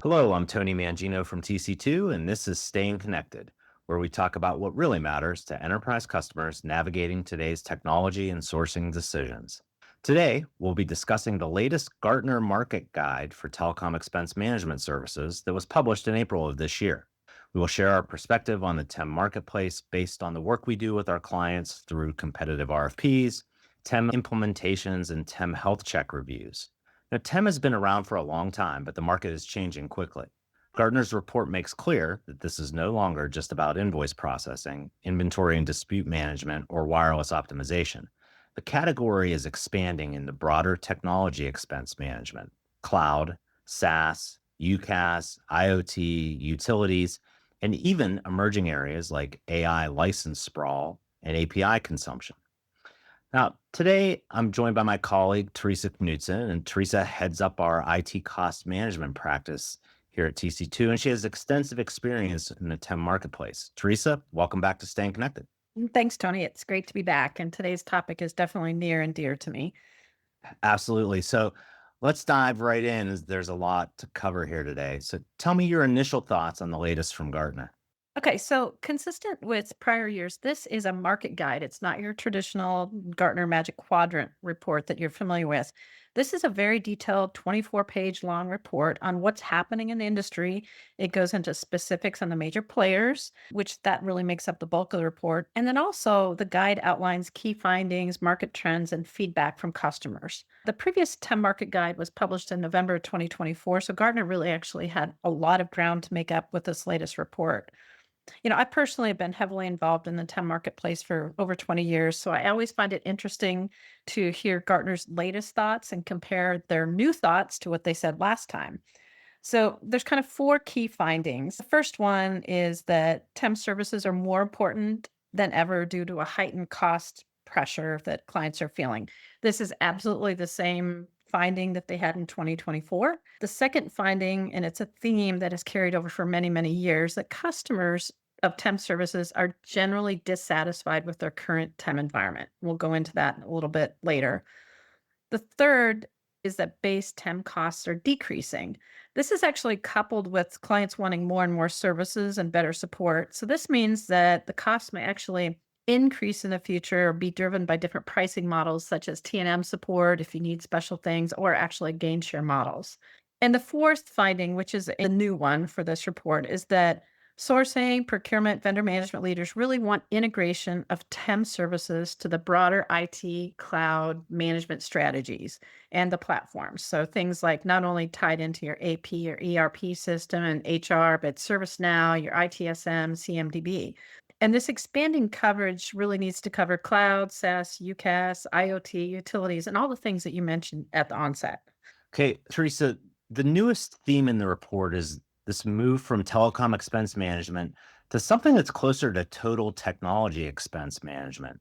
Hello, I'm Tony Mangino from TC2, and this is Staying Connected, where we talk about what really matters to enterprise customers navigating today's technology and sourcing decisions. Today, we'll be discussing the latest Gartner Market Guide for Telecom Expense Management Services that was published in April of this year. We will share our perspective on the TEM marketplace based on the work we do with our clients through competitive RFPs, TEM implementations, and TEM health check reviews. Now, TEM has been around for a long time, but the market is changing quickly. Gartner's report makes clear that this is no longer just about invoice processing, inventory and dispute management, or wireless optimization. The category is expanding into broader technology expense management, cloud, SaaS, UCaaS, IoT, utilities, and even emerging areas like AI license sprawl and API consumption. Now, today I'm joined by my colleague, Theresa Knutson, and Theresa heads up our IT cost management practice here at TC2, and she has extensive experience in the TEM marketplace. Theresa, welcome back to Staying Connected. Thanks, Tony. It's great to be back. And today's topic is definitely near and dear to me. Absolutely. So let's dive right in, as there's a lot to cover here today. So tell me your initial thoughts on the latest from Gartner. Okay, so consistent with prior years, this is a market guide. It's not your traditional Gartner Magic Quadrant report that you're familiar with. This is a very detailed 24-page long report on what's happening in the industry. It goes into specifics on the major players, which that really makes up the bulk of the report. And then also the guide outlines key findings, market trends, and feedback from customers. The previous TEM market guide was published in November 2024, so Gartner really actually had a lot of ground to make up with this latest report. I personally have been heavily involved in the TEM marketplace for over 20 years. So I always find it interesting to hear Gartner's latest thoughts and compare their new thoughts to what they said last time. So there's kind of four key findings. The first one is that TEM services are more important than ever due to a heightened cost pressure that clients are feeling. This is absolutely the same finding that they had in 2024. The second finding, and it's a theme that has carried over for many, many years, that customers of TEM services are generally dissatisfied with their current TEM environment. We'll go into that a little bit later. The third is that base TEM costs are decreasing. This is actually coupled with clients wanting more and more services and better support. So this means that the costs may actually increase in the future or be driven by different pricing models such as T&M support if you need special things, or actually gain share models. And the fourth finding, which is a new one for this report, is that sourcing, procurement, vendor management leaders really want integration of TEM services to the broader IT cloud management strategies and the platforms. So things like not only tied into your AP or ERP system and HR, but ServiceNow, your ITSM, CMDB. And this expanding coverage really needs to cover cloud, SaaS, UCaaS, IoT, utilities, and all the things that you mentioned at the onset. Okay, Theresa, the newest theme in the report is this move from telecom expense management to something that's closer to total technology expense management.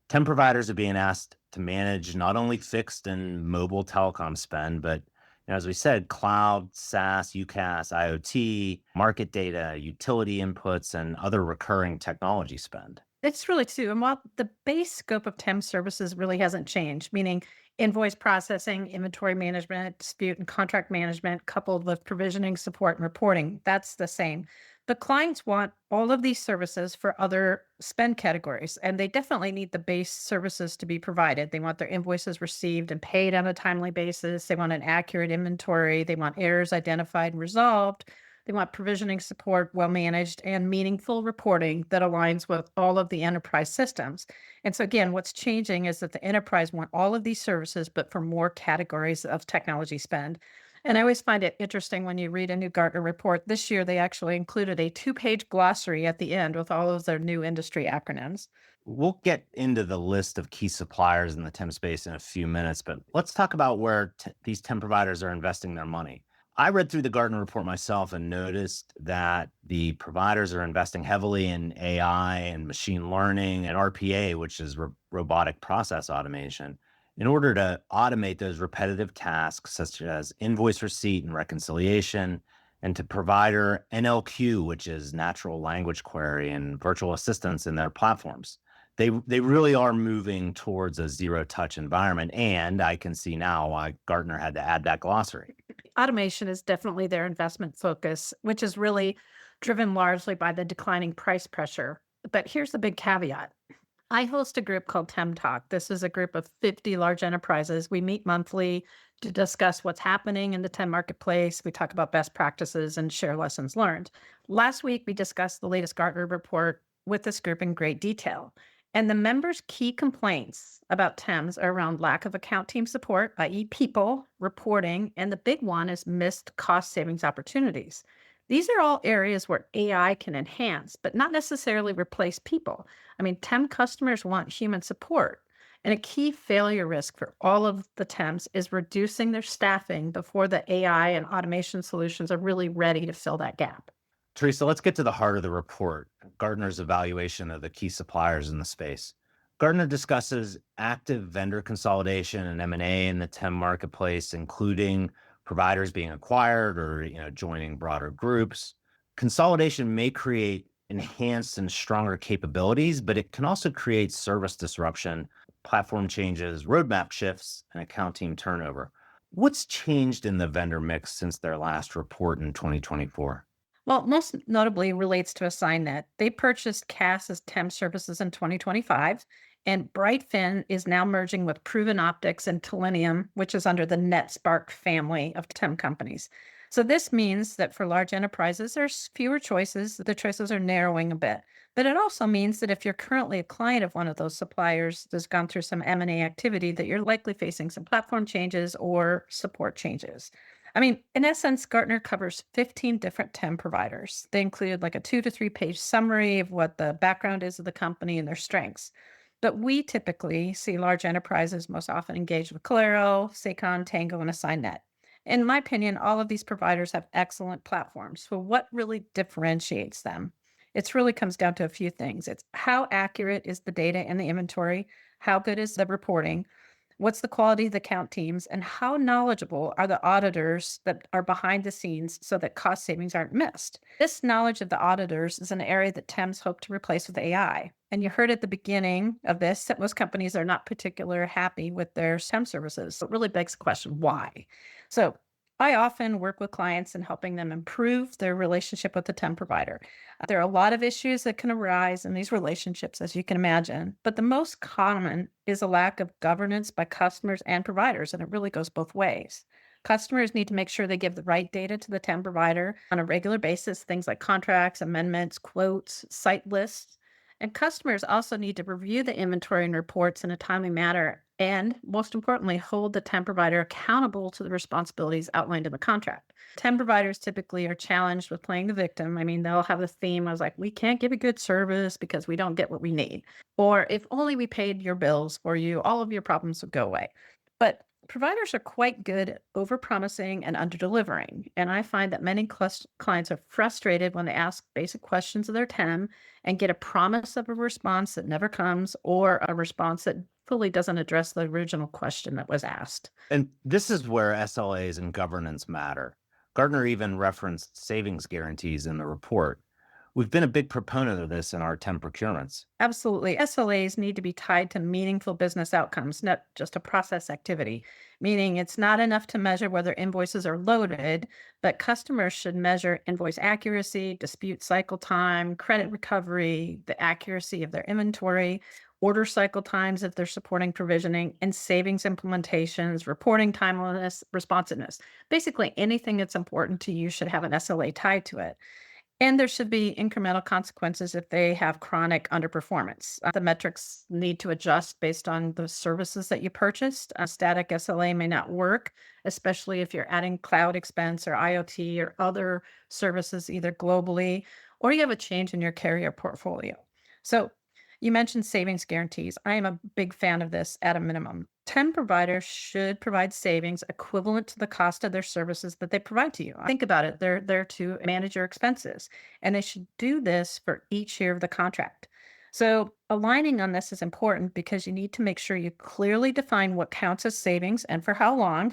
TEM providers are being asked to manage not only fixed and mobile telecom spend, but as we said, cloud, SaaS, UCaaS, IoT, market data, utility inputs, and other recurring technology spend. It's really true. And while the base scope of TEM services really hasn't changed, meaning invoice processing, inventory management, dispute and contract management, coupled with provisioning, support, and reporting, that's the same. But clients want all of these services for other spend categories, and they definitely need the base services to be provided. They want their invoices received and paid on a timely basis. They want an accurate inventory. They want errors identified and resolved. They want provisioning support well managed and meaningful reporting that aligns with all of the enterprise systems. And so again, what's changing is that the enterprise want all of these services, but for more categories of technology spend. And I always find it interesting when you read a new Gartner report. This year, they actually included a 2-page glossary at the end with all of their new industry acronyms. We'll get into the list of key suppliers in the TEM space in a few minutes, but let's talk about where these TEM providers are investing their money. I read through the Gartner report myself and noticed that the providers are investing heavily in AI and machine learning and RPA, which is robotic process automation, in order to automate those repetitive tasks such as invoice receipt and reconciliation, and to provider NLQ, which is natural language query and virtual assistants in their platforms. They really are moving towards a zero touch environment, and I can see now why Gartner had to add that glossary. Automation is definitely their investment focus, which is really driven largely by the declining price pressure. But here's the big caveat. I host a group called TEM Talk. This is a group of 50 large enterprises. We meet monthly to discuss what's happening in the TEM marketplace. We talk about best practices and share lessons learned. Last week, we discussed the latest Gartner report with this group in great detail. And the members' key complaints about TEMS are around lack of account team support, i.e., people, reporting, and the big one is missed cost savings opportunities. These are all areas where AI can enhance, but not necessarily replace people. I mean, TEM customers want human support. And a key failure risk for all of the TEMs is reducing their staffing before the AI and automation solutions are really ready to fill that gap. Teresa, let's get to the heart of the report, Gartner's evaluation of the key suppliers in the space. Gartner discusses active vendor consolidation and M&A in the TEM marketplace, including providers being acquired or joining broader groups. Consolidation may create enhanced and stronger capabilities, but it can also create service disruption, platform changes, roadmap shifts, and account team turnover. What's changed in the vendor mix since their last report in 2024? Well, most notably relates to AssignNet. They purchased CAS's TEM services in 2025, and Brightfin is now merging with Proven Optics and Telenium, which is under the NetSpark family of TEM companies. So this means that for large enterprises, there's fewer choices. The choices are narrowing a bit. But it also means that if you're currently a client of one of those suppliers that's gone through some M&A activity, that you're likely facing some platform changes or support changes. I mean, in essence, Gartner covers 15 different TEM providers. They include like a 2 to 3 page summary of what the background is of the company and their strengths. But we typically see large enterprises most often engaged with Claro, Seacon, Tango, and AssignNet. In my opinion, all of these providers have excellent platforms. So what really differentiates them? It really comes down to a few things. It's how accurate is the data and the inventory? How good is the reporting? What's the quality of the count teams and how knowledgeable are the auditors that are behind the scenes so that cost savings aren't missed? This knowledge of the auditors is an area that TEMS hope to replace with AI. And you heard at the beginning of this that most companies are not particularly happy with their TEM services. So it really begs the question, why? So I often work with clients in helping them improve their relationship with the TEM provider. There are a lot of issues that can arise in these relationships, as you can imagine, but the most common is a lack of governance by customers and providers, and it really goes both ways. Customers need to make sure they give the right data to the TEM provider on a regular basis, things like contracts, amendments, quotes, site lists. And customers also need to review the inventory and reports in a timely manner, and most importantly, hold the TEM provider accountable to the responsibilities outlined in the contract. TEM providers typically are challenged with playing the victim. I mean, they'll have a theme as like, we can't give a good service because we don't get what we need. Or if only we paid your bills for you, all of your problems would go away. But providers are quite good at overpromising and underdelivering. And I find that many clients are frustrated when they ask basic questions of their TEM and get a promise of a response that never comes or a response that fully doesn't address the original question that was asked. And this is where SLAs and governance matter. Gartner even referenced savings guarantees in the report. We've been a big proponent of this in our TEM procurements. Absolutely. SLAs need to be tied to meaningful business outcomes, not just a process activity, meaning it's not enough to measure whether invoices are loaded, but customers should measure invoice accuracy, dispute cycle time, credit recovery, the accuracy of their inventory, order cycle times if they're supporting provisioning, and savings implementations, reporting timeliness, responsiveness. Basically, anything that's important to you should have an SLA tied to it. And there should be incremental consequences if they have chronic underperformance. The metrics need to adjust based on the services that you purchased. A static SLA may not work, especially if you're adding cloud expense or IoT or other services, either globally or you have a change in your carrier portfolio. So you mentioned savings guarantees. I am a big fan of this at a minimum. TEM providers should provide savings equivalent to the cost of their services that they provide to you. Think about it. They're there to manage your expenses, and they should do this for each year of the contract. So, aligning on this is important because you need to make sure you clearly define what counts as savings and for how long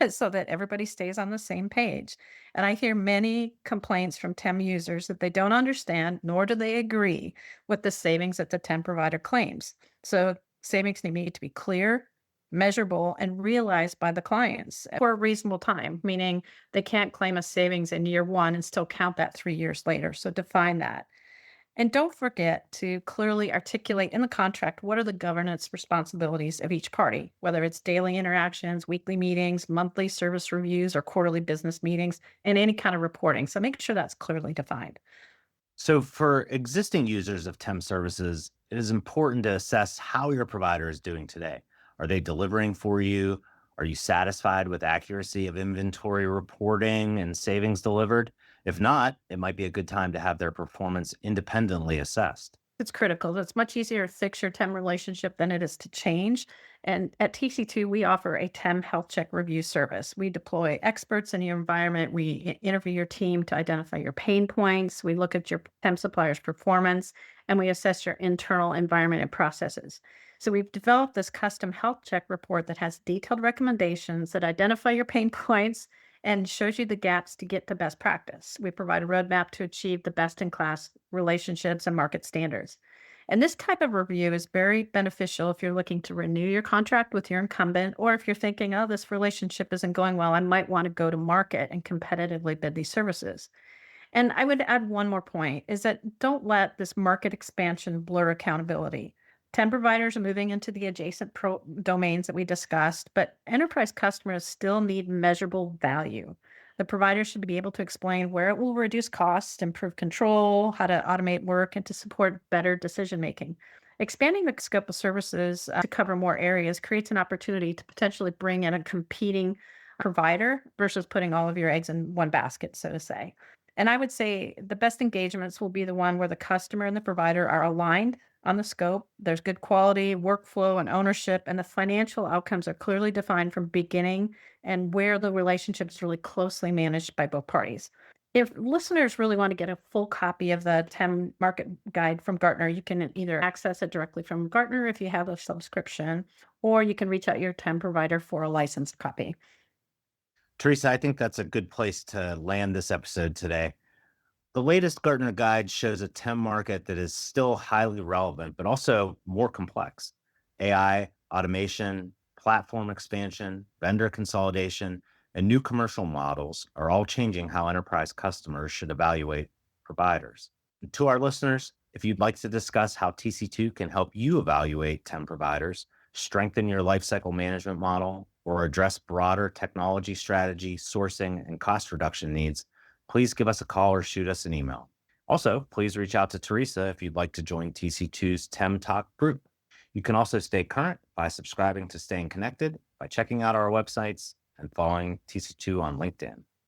so that everybody stays on the same page. And I hear many complaints from TEM users that they don't understand nor do they agree with the savings that the TEM provider claims. So, savings need to be clear, measurable, and realized by the clients for a reasonable time, meaning they can't claim a savings in year one and still count that 3 years later. So, define that. And don't forget to clearly articulate in the contract what are the governance responsibilities of each party, whether it's daily interactions, weekly meetings, monthly service reviews, or quarterly business meetings, and any kind of reporting. So make sure that's clearly defined. So, for existing users of TEM services, it is important to assess how your provider is doing today. Are they delivering for you? Are you satisfied with accuracy of inventory reporting and savings delivered? If not, it might be a good time to have their performance independently assessed. It's critical. It's much easier to fix your TEM relationship than it is to change. And at TC2, we offer a TEM health check review service. We deploy experts in your environment. We interview your team to identify your pain points. We look at your TEM supplier's performance and we assess your internal environment and processes. So we've developed this custom health check report that has detailed recommendations that identify your pain points and shows you the gaps to get to best practice. We provide a roadmap to achieve the best in class relationships and market standards. And this type of review is very beneficial if you're looking to renew your contract with your incumbent, or if you're thinking, oh, this relationship isn't going well, I might want to go to market and competitively bid these services. And I would add one more point is that don't let this market expansion blur accountability. 10 providers are moving into the adjacent domains that we discussed, but enterprise customers still need measurable value. The provider should be able to explain where it will reduce costs, improve control, how to automate work, and to support better decision making. Expanding the scope of services to cover more areas creates an opportunity to potentially bring in a competing provider versus putting all of your eggs in one basket, so to say. And I would say the best engagements will be the one where the customer and the provider are aligned on the scope. There's good quality, workflow, and ownership, and the financial outcomes are clearly defined from beginning and where the relationship is really closely managed by both parties. If listeners really want to get a full copy of the TEM market guide from Gartner, you can either access it directly from Gartner if you have a subscription, or you can reach out your TEM provider for a licensed copy. Teresa, I think that's a good place to land this episode today. The latest Gartner guide shows a TEM market that is still highly relevant, but also more complex. AI, automation, platform expansion, vendor consolidation, and new commercial models are all changing how enterprise customers should evaluate providers. And to our listeners, if you'd like to discuss how TC2 can help you evaluate TEM providers, strengthen your lifecycle management model, or address broader technology strategy, sourcing, and cost reduction needs, please give us a call or shoot us an email. Also, please reach out to Teresa if you'd like to join TC2's TEM Talk group. You can also stay current by subscribing to Staying Connected, by checking out our websites, and following TC2 on LinkedIn.